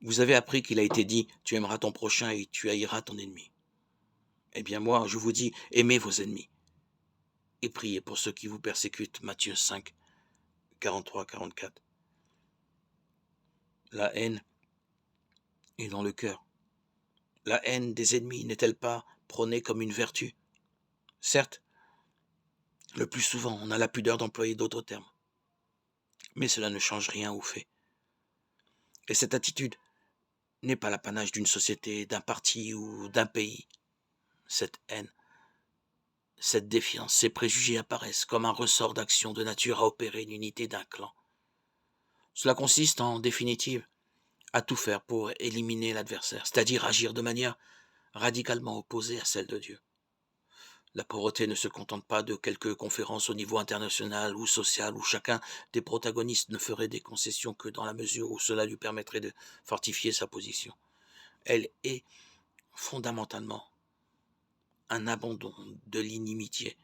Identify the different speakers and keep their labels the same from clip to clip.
Speaker 1: Vous avez appris qu'il a été dit: «Tu aimeras ton prochain et tu haïras ton ennemi». Eh bien moi, je vous dis: aimez vos ennemis et priez pour ceux qui vous persécutent. Matthieu 5, 43-44. La haine est dans le cœur. La haine des ennemis n'est-elle pas prônée comme une vertu? Certes, le plus souvent, on a la pudeur d'employer d'autres termes, mais cela ne change rien au fait. Et cette attitude n'est pas l'apanage d'une société, d'un parti ou d'un pays. Cette haine, cette défiance, ces préjugés apparaissent comme un ressort d'action de nature à opérer l'unité d'un clan. Cela consiste, en définitive, à tout faire pour éliminer l'adversaire, c'est-à-dire agir de manière radicalement opposée à celle de Dieu. La pauvreté ne se contente pas de quelques conférences au niveau international ou social où chacun des protagonistes ne ferait des concessions que dans la mesure où cela lui permettrait de fortifier sa position. Elle est fondamentalement un abandon de l'inimitié.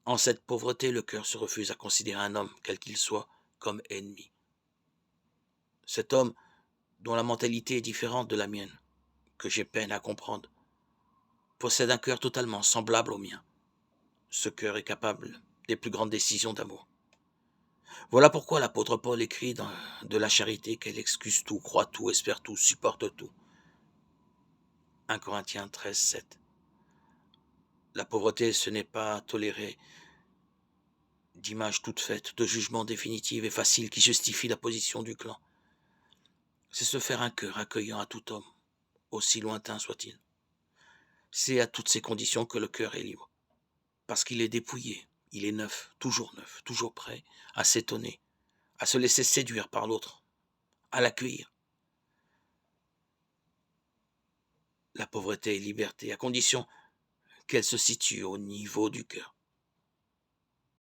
Speaker 1: En cette pauvreté, le cœur se refuse à considérer un homme, quel qu'il soit, comme ennemi. Cet homme, dont la mentalité est différente de la mienne, que j'ai peine à comprendre, possède un cœur totalement semblable au mien. Ce cœur est capable des plus grandes décisions d'amour. Voilà pourquoi l'apôtre Paul écrit de la charité qu'elle excuse tout, croit tout, espère tout, supporte tout. 1 Corinthiens 13, 7. La pauvreté, ce n'est pas tolérer d'images toutes faites, de jugements définitifs et faciles qui justifient la position du clan. C'est se faire un cœur accueillant à tout homme, aussi lointain soit-il. C'est à toutes ces conditions que le cœur est libre, parce qu'il est dépouillé, il est neuf, toujours prêt à s'étonner, à se laisser séduire par l'autre, à l'accueillir. La pauvreté est liberté, à condition qu'elle se situe au niveau du cœur.